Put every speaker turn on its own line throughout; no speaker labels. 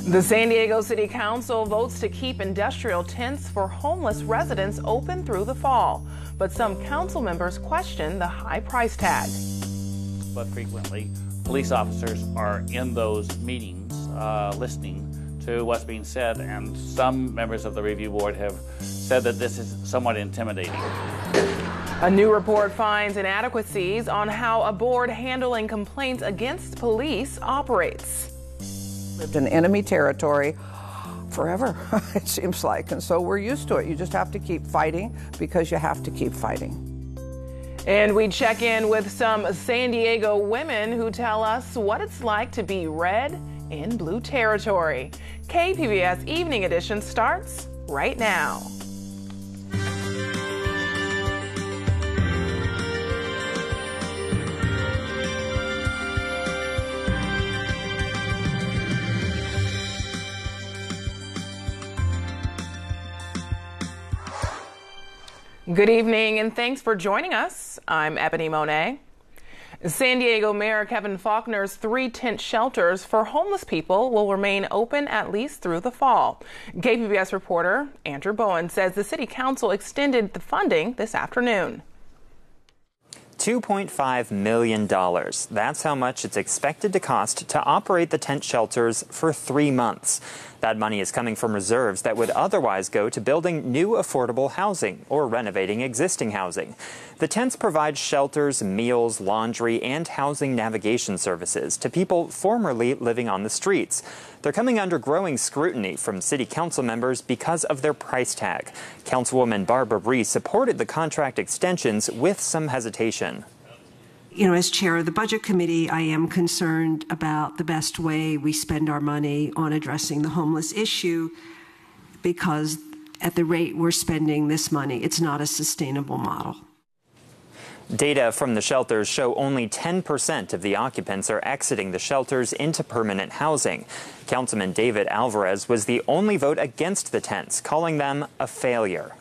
The San Diego City Council votes to keep industrial tents for homeless residents open through the fall, but some council members question the high price tag.
But frequently, police officers are in those meetings listening to what's being said, and some members of the review board have said that this is somewhat intimidating.
A new report finds inadequacies on how a board handling complaints against police operates.
Lived in enemy territory forever, it seems like, and so we're used to it. You just have to keep fighting because you have to keep fighting.
And we check in with some San Diego women who tell us what it's like to be red in blue territory. KPBS Evening Edition starts right now. Good evening and thanks for joining us. I'm Ebony Monet. San Diego Mayor Kevin Faulkner's 3 tent shelters for homeless people will remain open at least through the fall. KPBS reporter Andrew Bowen says the City Council extended the funding this afternoon.
$2.5 million. That's how much it's expected to cost to operate the tent shelters for 3 months. That money is coming from reserves that would otherwise go to building new affordable housing or renovating existing housing. The tents provide shelters, meals, laundry, and housing navigation services to people formerly living on the streets. They're coming under growing scrutiny from City Council members because of their price tag. Councilwoman Barbara Reese supported the contract extensions with some hesitation.
You know, as chair of the Budget Committee, I am concerned about the best way we spend our money on addressing the homeless issue, because at the rate we're spending this money, it's not a sustainable model.
Data from the shelters show only 10% of the occupants are exiting the shelters into permanent housing. Councilman David Alvarez was the only vote against the tents, calling them a failure.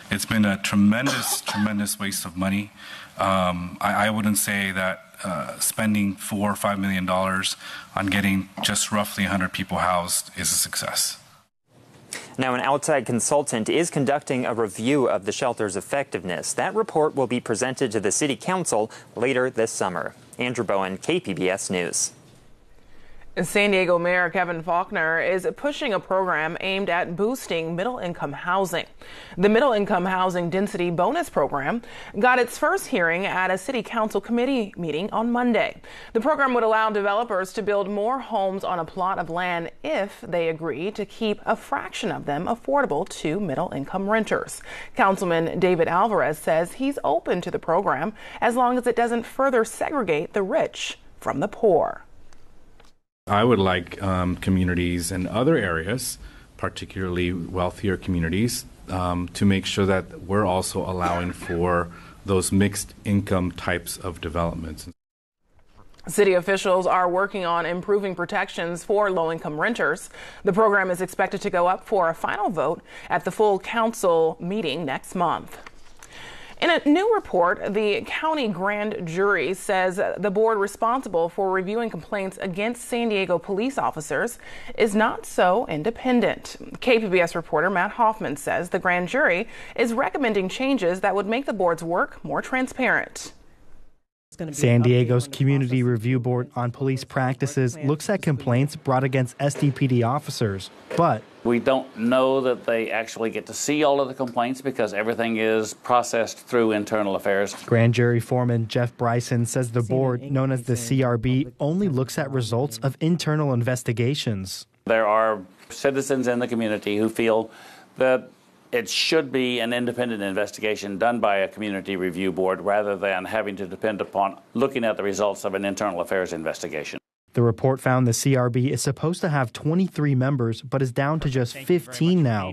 It's been a tremendous waste of money. I wouldn't say that spending $4 or $5 million on getting just roughly 100 people housed is a success.
Now, an outside consultant is conducting a review of the shelter's effectiveness. That report will be presented to the City Council later this summer. Andrew Bowen, KPBS News.
San Diego Mayor Kevin Faulkner is pushing a program aimed at boosting middle-income housing. The Middle-Income Housing Density Bonus Program got its first hearing at a City Council committee meeting on Monday. The program would allow developers to build more homes on a plot of land if they agree to keep a fraction of them affordable to middle-income renters. Councilman David Alvarez says he's open to the program as long as it doesn't further segregate the rich from the poor.
I would like communities in other areas, particularly wealthier communities, to make sure that we're also allowing for those mixed income types of developments.
City officials are working on improving protections for low-income renters. The program is expected to go up for a final vote at the full council meeting next month. In a new report, the county grand jury says the board responsible for reviewing complaints against San Diego police officers is not so independent. KPBS reporter Matt Hoffman says the grand jury is recommending changes that would make the board's work more transparent.
San Diego's Community Review Board on Police Practices looks at complaints brought against SDPD officers, but
We don't know that they actually get to see all of the complaints because everything is processed through internal affairs.
Grand Jury Foreman Jeff Bryson says the board, known as the CRB, only looks at results of internal investigations.
There are citizens in the community who feel that it should be an independent investigation done by a community review board rather than having to depend upon looking at the results of an internal affairs investigation.
The report found the CRB is supposed to have 23 members, but is down to just 15 now.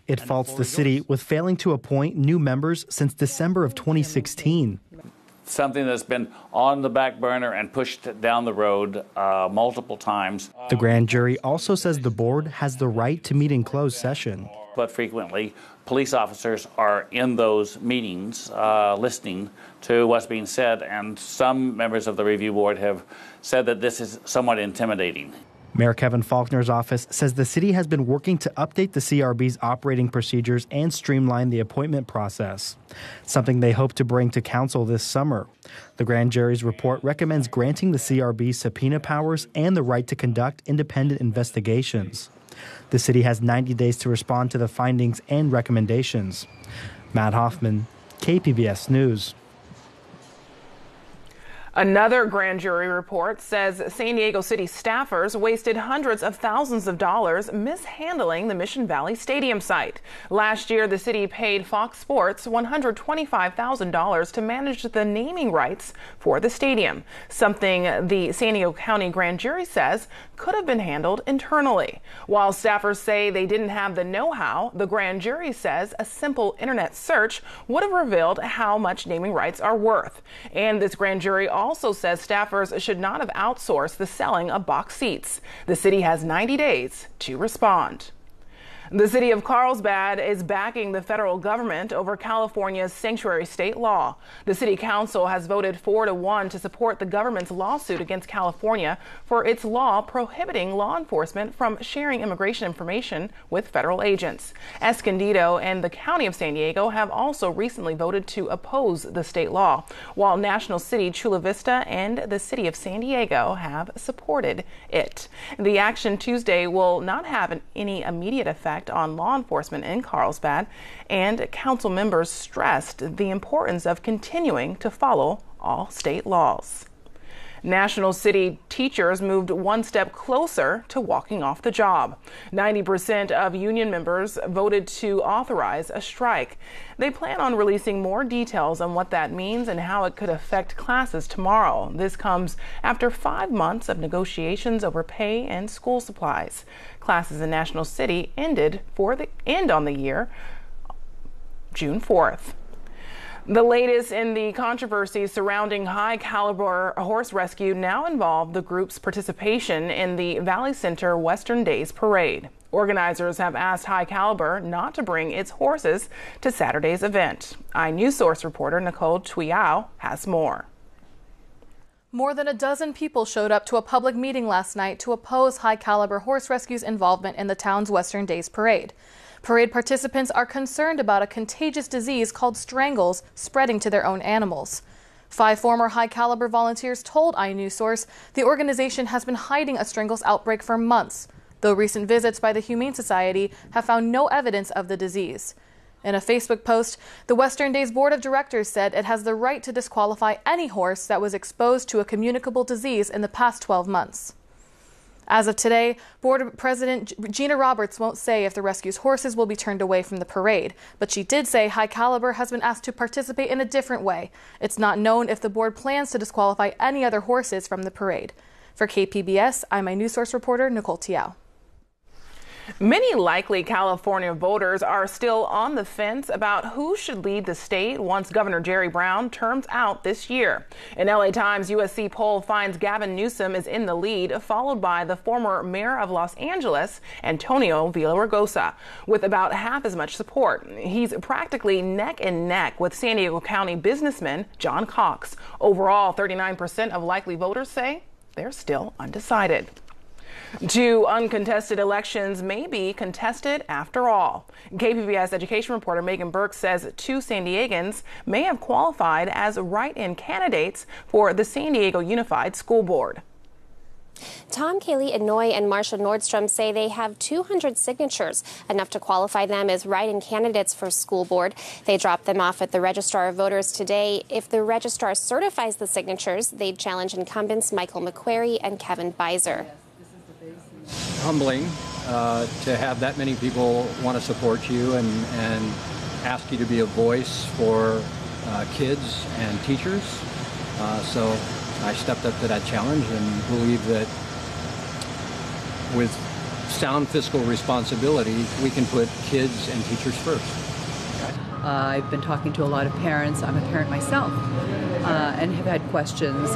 It faults the city with failing to appoint new members since December of 2016.
Something that's been on the back burner and pushed down the road multiple times.
The grand jury also says the board has the right to meet in closed session.
But frequently, police officers are in those meetings listening to what's being said, and some members of the review board have said that this is somewhat intimidating.
Mayor Kevin Faulkner's office says the city has been working to update the CRB's operating procedures and streamline the appointment process, something they hope to bring to council this summer. The grand jury's report recommends granting the CRB subpoena powers and the right to conduct independent investigations. The city has 90 days to respond to the findings and recommendations. Matt Hoffman, KPBS News.
Another grand jury report says San Diego City staffers wasted hundreds of thousands of dollars mishandling the Mission Valley Stadium site. Last year, the city paid Fox Sports $125,000 to manage the naming rights for the stadium, something the San Diego County grand jury says could have been handled internally. While staffers say they didn't have the know-how, the grand jury says a simple internet search would have revealed how much naming rights are worth. And this grand jury also says staffers should not have outsourced the selling of box seats. The city has 90 days to respond. The city of Carlsbad is backing the federal government over California's sanctuary state law. The city council has voted 4-1 to support the government's lawsuit against California for its law prohibiting law enforcement from sharing immigration information with federal agents. Escondido and the County of San Diego have also recently voted to oppose the state law, while National City Chula Vista and the city of San Diego have supported it. The action Tuesday will not have any immediate effect on law enforcement in Carlsbad, and council members stressed the importance of continuing to follow all state laws. National City teachers moved one step closer to walking off the job. 90% of union members voted to authorize a strike. They plan on releasing more details on what that means and how it could affect classes tomorrow. This comes after 5 months of negotiations over pay and school supplies. Classes in National City ended for the end on the year, June 4th. The latest in the controversy surrounding high caliber horse rescue now involve the group's participation in the Valley Center Western Days Parade. Organizers have asked High Caliber not to bring its horses to Saturday's event. iNews Source reporter Nicole Tuyao has more.
More than a dozen people showed up to a public meeting last night to oppose High Caliber Horse Rescue's involvement in the town's Western Days Parade. Parade participants are concerned about a contagious disease called strangles spreading to their own animals. 5 former High Caliber volunteers told iNews Source the organization has been hiding a strangles outbreak for months, though recent visits by the Humane Society have found no evidence of the disease. In a Facebook post, the Western Days Board of Directors said it has the right to disqualify any horse that was exposed to a communicable disease in the past 12 months. As of today, Board President Gina Roberts won't say if the rescue's horses will be turned away from the parade, but she did say High Caliber has been asked to participate in a different way. It's not known if the board plans to disqualify any other horses from the parade. For KPBS, I'm iNews Source reporter Nicole Tiao.
Many likely California voters are still on the fence about who should lead the state once Governor Jerry Brown terms out this year. An LA Times USC poll finds Gavin Newsom is in the lead, followed by the former mayor of Los Angeles, Antonio Villaraigosa, with about half as much support. He's practically neck and neck with San Diego County businessman John Cox. Overall, 39% of likely voters say they're still undecided. 2 uncontested elections may be contested after all. KPBS education reporter Megan Burke says 2 San Diegans may have qualified as write-in candidates for the San Diego Unified School Board.
Tom Cayley Inouye and Marsha Nordstrom say they have 200 signatures, enough to qualify them as write-in candidates for school board. They dropped them off at the Registrar of Voters today. If the registrar certifies the signatures, they'd challenge incumbents Michael McQuarrie and Kevin Beiser.
Humbling to have that many people want to support you and ask you to be a voice for kids and teachers. So I stepped up to that challenge and believe that with sound fiscal responsibility, we can put kids and teachers first.
I've been talking to a lot of parents. I'm a parent myself, and have had questions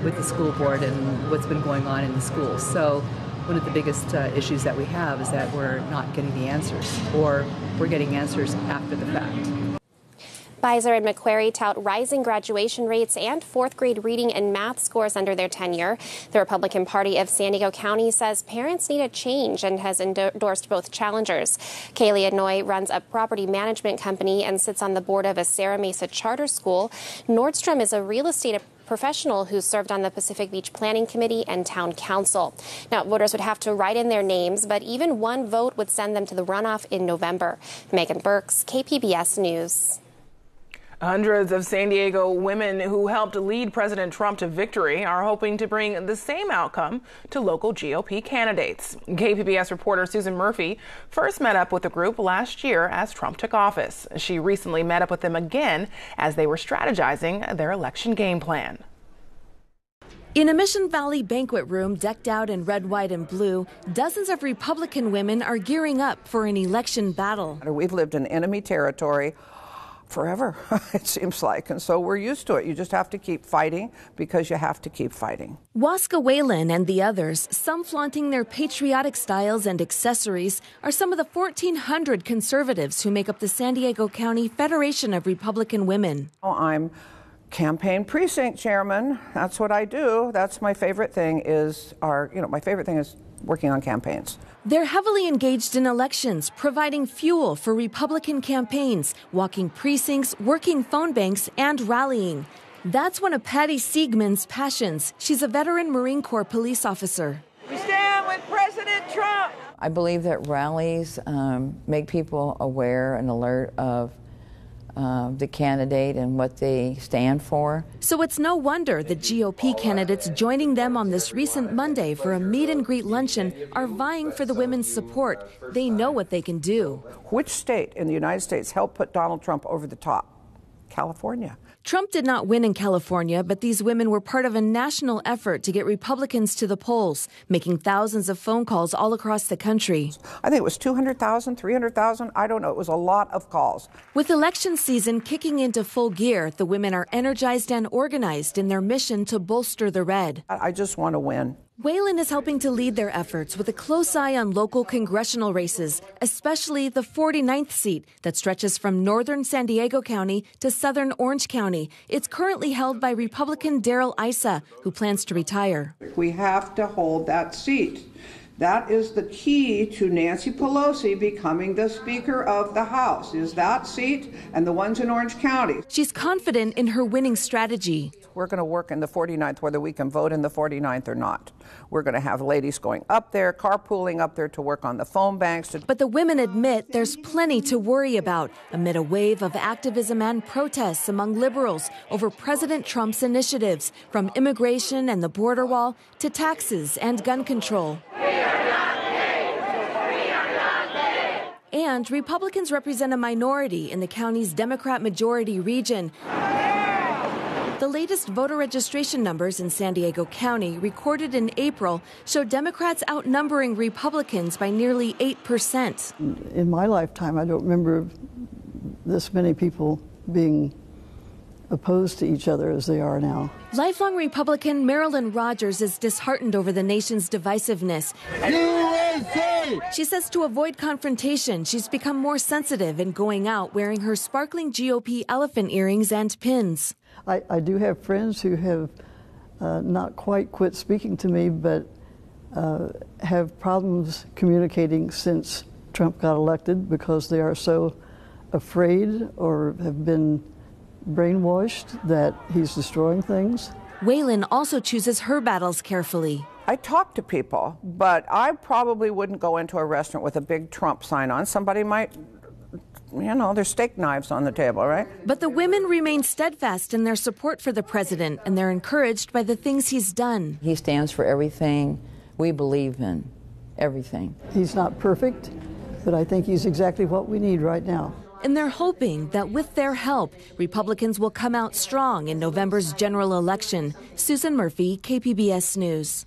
with the school board and what's been going on in the schools. So one of the biggest issues that we have is that we're not getting the answers, or we're getting answers after the fact.
Beiser and McQuarrie tout rising graduation rates and fourth grade reading and math scores under their tenure. The Republican Party of San Diego County says parents need a change and has endorsed both challengers. Kaylee Inouye runs a property management company and sits on the board of a Serra Mesa charter school. Nordstrom is a real estate professional who served on the Pacific Beach Planning Committee and Town Council. Now, voters would have to write in their names, but even one vote would send them to the runoff in November. Megan Burks, KPBS News.
Hundreds of San Diego women who helped lead President Trump to victory are hoping to bring the same outcome to local GOP candidates. KPBS reporter Susan Murphy first met up with the group last year as Trump took office. She recently met up with them again as they were strategizing their election game plan.
In a Mission Valley banquet room decked out in red, white, and blue, dozens of Republican women are gearing up for an election battle.
We've lived in enemy territory forever, it seems like, and so we're used to it. You just have to keep fighting because you have to keep fighting.
Waska Whalen and the others, some flaunting their patriotic styles and accessories, are some of the 1,400 conservatives who make up the San Diego County Federation of Republican Women.
I'm campaign precinct chairman. That's what I do. That's my favorite thing is my favorite thing is working on campaigns.
They're heavily engaged in elections, providing fuel for Republican campaigns, walking precincts, working phone banks, and rallying. That's one of Patty Siegman's passions. She's a veteran Marine Corps police officer.
We stand with President Trump.
I believe that rallies make people aware and alert of the candidate and what they stand for.
So it's no wonder the GOP candidates joining them on this recent Monday for a meet and greet luncheon are vying for the women's support. They know what they can do.
Which state in the United States helped put Donald Trump over the top? California.
Trump did not win in California, but these women were part of a national effort to get Republicans to the polls, making thousands of phone calls all across the country.
I think it was 200,000, 300,000. I don't know. It was a lot of calls.
With election season kicking into full gear, the women are energized and organized in their mission to bolster the red.
I just want to win.
Whalen is helping to lead their efforts with a close eye on local congressional races, especially the 49th seat that stretches from northern San Diego County to southern Orange County. It's currently held by Republican Darrell Issa, who plans to retire.
We have to hold that seat. That is the key to Nancy Pelosi becoming the Speaker of the House, is that seat and the ones in Orange County.
She's confident in her winning strategy.
We're going to work in the 49th, whether we can vote in the 49th or not. We're going to have ladies going up there, carpooling up there to work on the phone banks.
But the women admit there's plenty to worry about amid a wave of activism and protests among liberals over President Trump's initiatives, from immigration and the border wall to taxes and gun control. And Republicans represent a minority in the county's Democrat majority region. The latest voter registration numbers in San Diego County, recorded in April, show Democrats outnumbering Republicans by nearly 8%.
In my lifetime, I don't remember this many people being opposed to each other as they are now.
Lifelong Republican Marilyn Rogers is disheartened over the nation's divisiveness. USA! She says to avoid confrontation, she's become more sensitive in going out wearing her sparkling GOP elephant earrings and pins.
I do have friends who have not quite quit speaking to me, but have problems communicating since Trump got elected because they are so afraid or have been brainwashed that he's destroying things.
Whalen also chooses her battles carefully.
I talk to people, but I probably wouldn't go into a restaurant with a big Trump sign on. Somebody might, there's steak knives on the table, right?
But the women remain steadfast in their support for the president, and they're encouraged by the things he's done.
He stands for everything we believe in, everything.
He's not perfect, but I think he's exactly what we need right now.
And they're hoping that with their help, Republicans will come out strong in November's general election. Susan Murphy, KPBS News.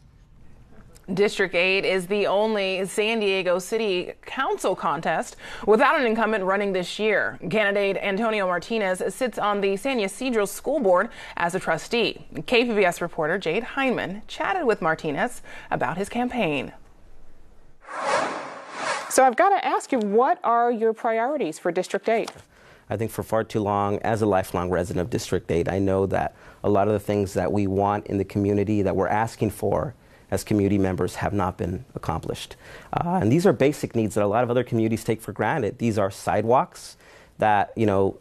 District 8 is the only San Diego City Council contest without an incumbent running this year. Candidate Antonio Martinez sits on the San Ysidro School Board as a trustee. KPBS reporter Jade Heineman chatted with Martinez about his campaign.
So I've got to ask you, what are your priorities for District 8? I think for far too long, as a lifelong resident of District 8, I know that a lot of the things that we want in the community that we're asking for as community members have not been accomplished. And these are basic needs that a lot of other communities take for granted. These are sidewalks that,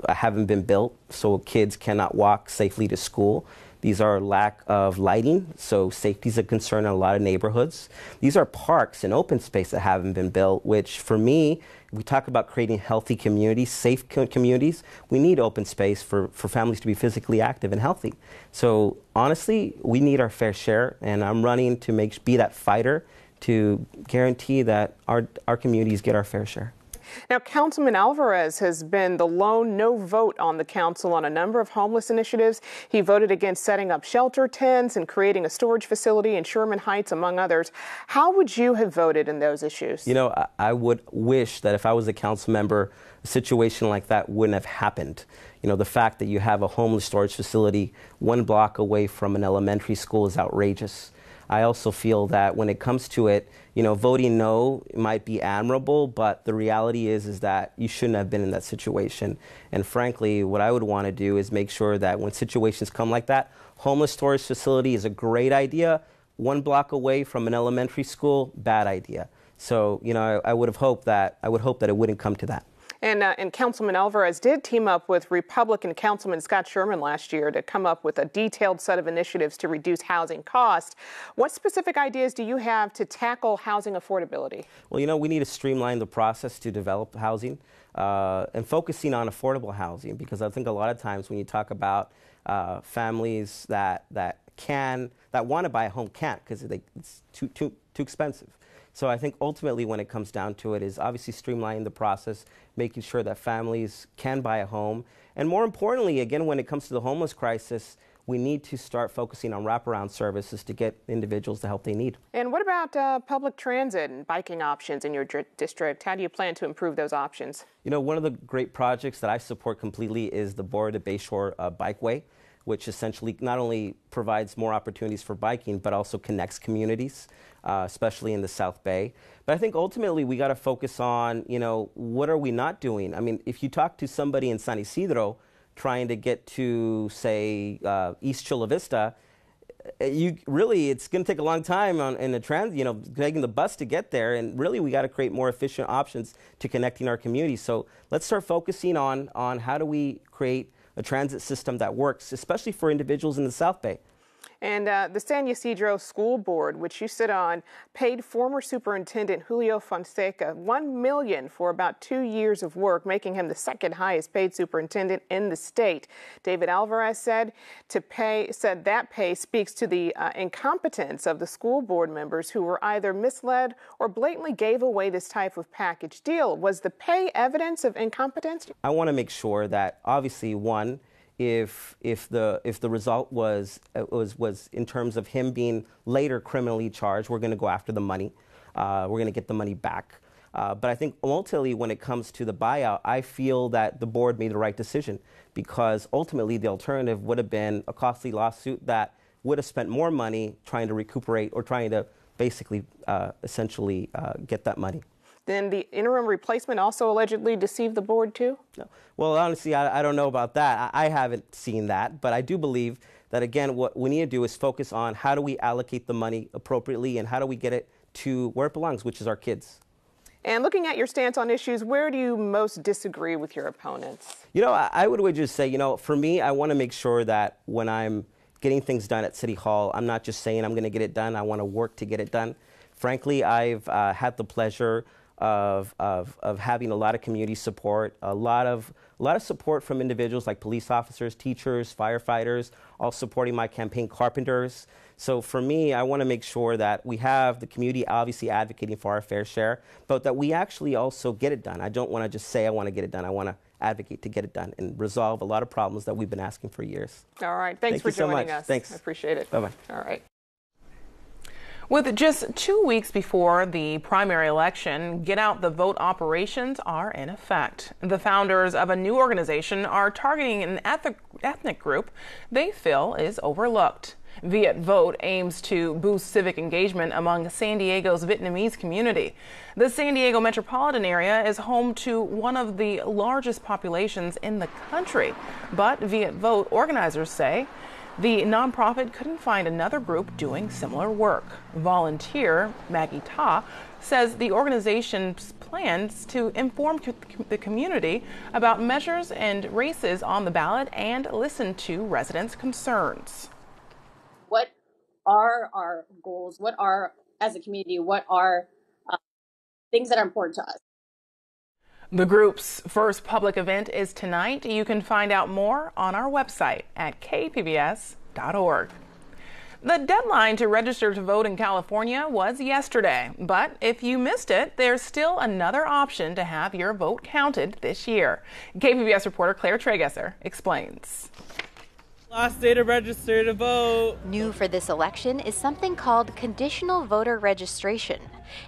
haven't been built so kids cannot walk safely to school. These are lack of lighting, so safety is a concern in a lot of neighborhoods. These are parks and open space that haven't been built, which for me, we talk about creating healthy communities, safe communities. We need open space for families to be physically active and healthy. So honestly, we need our fair share, and I'm running to be that fighter to guarantee that our communities get our fair share.
Now, Councilman Alvarez has been the lone no vote on the council on a number of homeless initiatives. He voted against setting up shelter tents and creating a storage facility in Sherman Heights, among others. How would you have voted in those issues?
I would wish that if I was a council member, a situation like that wouldn't have happened. The fact that you have a homeless storage facility 1 block away from an elementary school is outrageous. I also feel that when it comes to it, voting no might be admirable, but the reality is that you shouldn't have been in that situation. And frankly, what I would want to do is make sure that when situations come like that, homeless storage facility is a great idea. 1 block away from an elementary school, bad idea. So, I would hope that it wouldn't come to that.
And Councilman Alvarez did team up with Republican Councilman Scott Sherman last year to come up with a detailed set of initiatives to reduce housing costs. What specific ideas do you have to tackle housing affordability? Well,
we need to streamline the process to develop housing and focusing on affordable housing, because I think a lot of times when you talk about families that want to buy a home can't because it's too expensive. So I think ultimately when it comes down to it is obviously streamlining the process, making sure that families can buy a home. And more importantly, again, when it comes to the homeless crisis, we need to start focusing on wraparound services to get individuals the help they need.
And what about public transit and biking options in your district? How do you plan to improve those options?
One of the great projects that I support completely is the Border to Bayshore Bikeway, which essentially not only provides more opportunities for biking, but also connects communities, especially in the South Bay. But I think ultimately we got to focus on, what are we not doing? I mean, if you talk to somebody in San Isidro trying to get to, say, East Chula Vista, it's going to take a long time in the taking the bus to get there. And really, we got to create more efficient options to connecting our communities. So let's start focusing on how do we create a transit system that works, especially for individuals in the South Bay.
And the San Ysidro School Board, which you sit on, paid former Superintendent Julio Fonseca $1 million for about 2 years of work, making him the second highest paid superintendent in the state. David Alvarez said that pay speaks to the incompetence of the school board members who were either misled or blatantly gave away this type of package deal. Was the pay evidence of incompetence?
I want to make sure that, obviously, one, if the result was in terms of him being later criminally charged, we're going to go after the money. We're going to get the money back. But I think ultimately when it comes to the buyout, I feel that the board made the right decision, because ultimately the alternative would have been a costly lawsuit that would have spent more money trying to recuperate or trying to basically essentially get that money.
Then the interim replacement also allegedly deceived the board too?
No. Well, honestly, I don't know about that. I haven't seen that, but I do believe that, again, what we need to do is focus on how do we allocate the money appropriately and how do we get it to where it belongs, which is our kids.
And looking at your stance on issues, where do you most disagree with your opponents?
I would just say, for me, I want to make sure that when I'm getting things done at City Hall, I'm not just saying I'm going to get it done. I want to work to get it done. Frankly, I've had the pleasure of having a lot of community support, a lot of support from individuals like police officers, teachers, firefighters, all supporting my campaign, carpenters. So for me, I want to make sure that we have the community obviously advocating for our fair share, but that we actually also get it done. I don't want to just say I want to get it done. I want to advocate to get it done and resolve a lot of problems that we've been asking for years.
All right. Thanks for joining us.
Thanks.
I appreciate it.
Bye-bye.
All right. With just 2 weeks before the primary election, get out the vote operations are in effect. The founders of a new organization are targeting an ethnic group they feel is overlooked. Viet Vote aims to boost civic engagement among San Diego's Vietnamese community. The San Diego metropolitan area is home to one of the largest populations in the country. But Viet Vote organizers say the nonprofit couldn't find another group doing similar work. Volunteer Maggie Ta says the organization's plans to inform the community about measures and races on the ballot and listen to residents' concerns.
What are our goals? What are, as a community, what are things that are important to us?
The group's first public event is tonight. You can find out more on our website at kpbs.org. The deadline to register to vote in California was yesterday, but if you missed it, there's still another option to have your vote counted this year. KPBS reporter Claire Tragesser explains.
Last day to register to vote.
New for this election is something called conditional voter registration.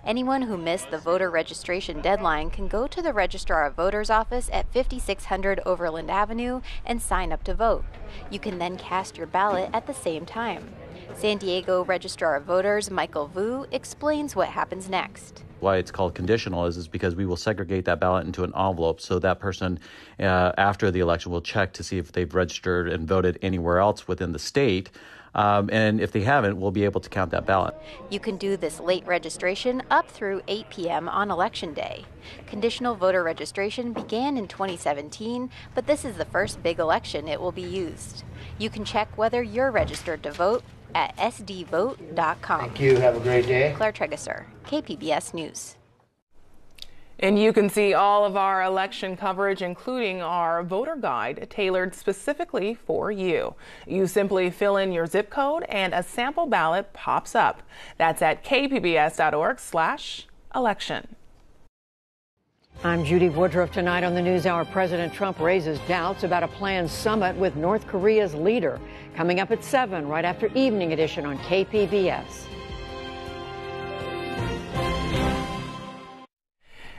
Anyone who missed the voter registration deadline can go to the Registrar of Voters office at 5600 Overland Avenue and sign up to vote. You can then cast your ballot at the same time. San Diego Registrar of Voters Michael Vu explains what happens next.
Why it's called conditional is because we will segregate that ballot into an envelope so that person after the election will check to see if they've registered and voted anywhere else within the state. And if they haven't, we'll be able to count that ballot.
You can do this late registration up through 8 p.m. on Election Day. Conditional voter registration began in 2017, but this is the first big election it will be used. You can check whether you're registered to vote at sdvote.com.
Thank you. Have a great day.
Claire Tragesser, KPBS News.
And you can see all of our election coverage, including our voter guide, tailored specifically for you. You simply fill in your zip code and a sample ballot pops up. That's at kpbs.org/election.
I'm Judy Woodruff. Tonight on the NewsHour, President Trump raises doubts about a planned summit with North Korea's leader. Coming up at 7, right after Evening Edition on KPBS.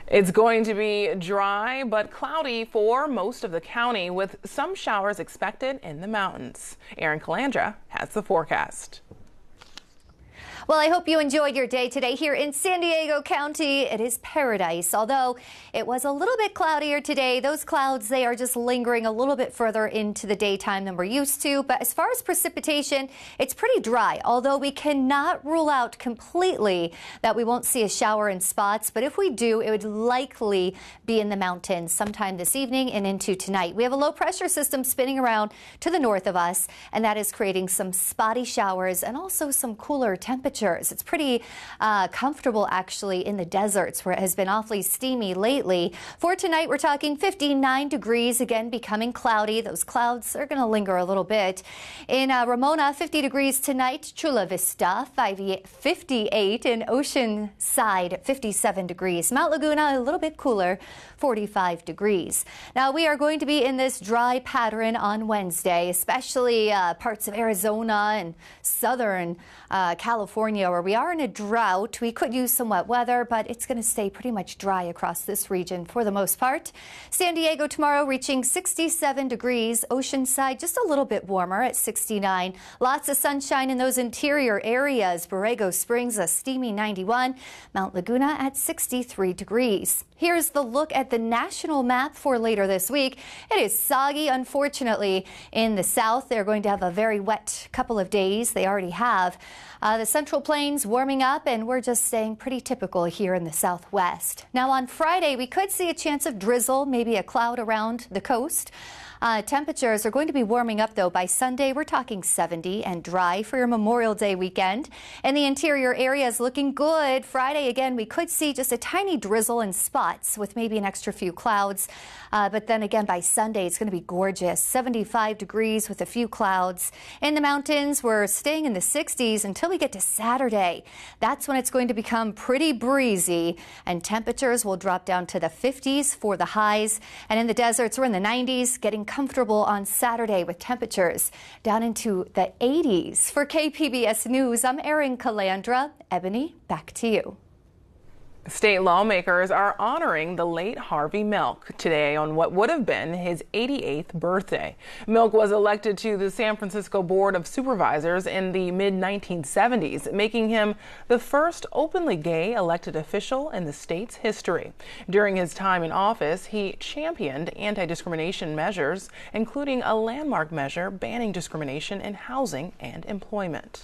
It's going to be dry but cloudy for most of the county, with some showers expected in the mountains. Erin Calandra has the forecast.
Well, I hope you enjoyed your day today here in San Diego County. It is paradise, although it was a little bit cloudier today. Those clouds, they are just lingering a little bit further into the daytime than we're used to. But as far as precipitation, it's pretty dry, although we cannot rule out completely that we won't see a shower in spots. But if we do, it would likely be in the mountains sometime this evening and into tonight. We have a low pressure system spinning around to the north of us, and that is creating some spotty showers and also some cooler temperatures. It's pretty comfortable, actually, in the deserts where it has been awfully steamy lately. For tonight, we're talking 59 degrees, again, becoming cloudy. Those clouds are going to linger a little bit. In Ramona, 50 degrees tonight. Chula Vista, 58. In Oceanside, 57 degrees. Mount Laguna, a little bit cooler, 45 degrees. Now, we are going to be in this dry pattern on Wednesday, especially parts of Arizona and southern California, where we are in a drought. We could use some wet weather, but it's going to stay pretty much dry across this region for the most part. San Diego tomorrow reaching 67 degrees. Oceanside just a little bit warmer at 69. Lots of sunshine in those interior areas. Borrego Springs a steamy 91. Mount Laguna at 63 degrees. Here's the look at the national map for later this week. It is soggy, unfortunately, in the south. They're going to have a very wet couple of days. They already have. The Central Plains warming up, and we're just staying pretty typical here in the southwest. Now on Friday, we could see a chance of drizzle, maybe a cloud around the coast. Temperatures are going to be warming up, though. By Sunday, we're talking 70 and dry for your Memorial Day weekend. And the interior area is looking good. Friday, again, we could see just a tiny drizzle in spots with maybe an extra few clouds. But then again, by Sunday, it's going to be gorgeous. 75 degrees with a few clouds. In the mountains, we're staying in the 60s until we get to Saturday. That's when it's going to become pretty breezy, and temperatures will drop down to the 50s for the highs. And in the deserts, we're in the 90s, getting comfortable on Saturday with temperatures down into the 80s. For KPBS News, I'm Erin Calandra. Ebony, back to you.
State lawmakers are honoring the late Harvey Milk today on what would have been his 88th birthday. Milk was elected to the San Francisco Board of Supervisors in the mid-1970s, making him the first openly gay elected official in the state's history. During his time in office, he championed anti-discrimination measures, including a landmark measure banning discrimination in housing and employment.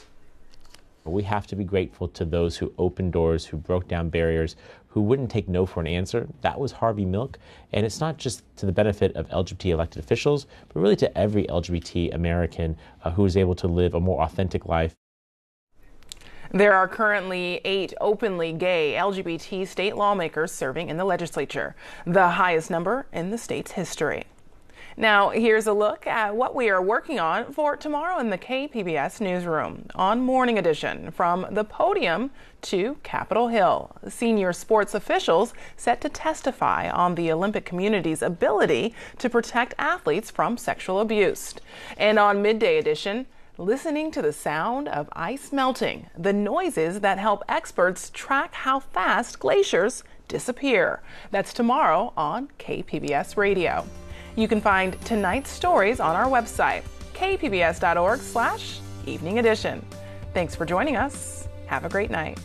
We have to be grateful to those who opened doors, who broke down barriers, who wouldn't take no for an answer. That was Harvey Milk. And it's not just to the benefit of LGBT elected officials, but really to every LGBT American who is able to live a more authentic life.
There are currently 8 openly gay LGBT state lawmakers serving in the legislature, the highest number in the state's history. Now, here's a look at what we are working on for tomorrow in the KPBS newsroom. On Morning Edition, from the podium to Capitol Hill, senior sports officials set to testify on the Olympic community's ability to protect athletes from sexual abuse. And on Midday Edition, listening to the sound of ice melting, the noises that help experts track how fast glaciers disappear. That's tomorrow on KPBS Radio. You can find tonight's stories on our website, kpbs.org/evening edition. Thanks for joining us. Have a great night.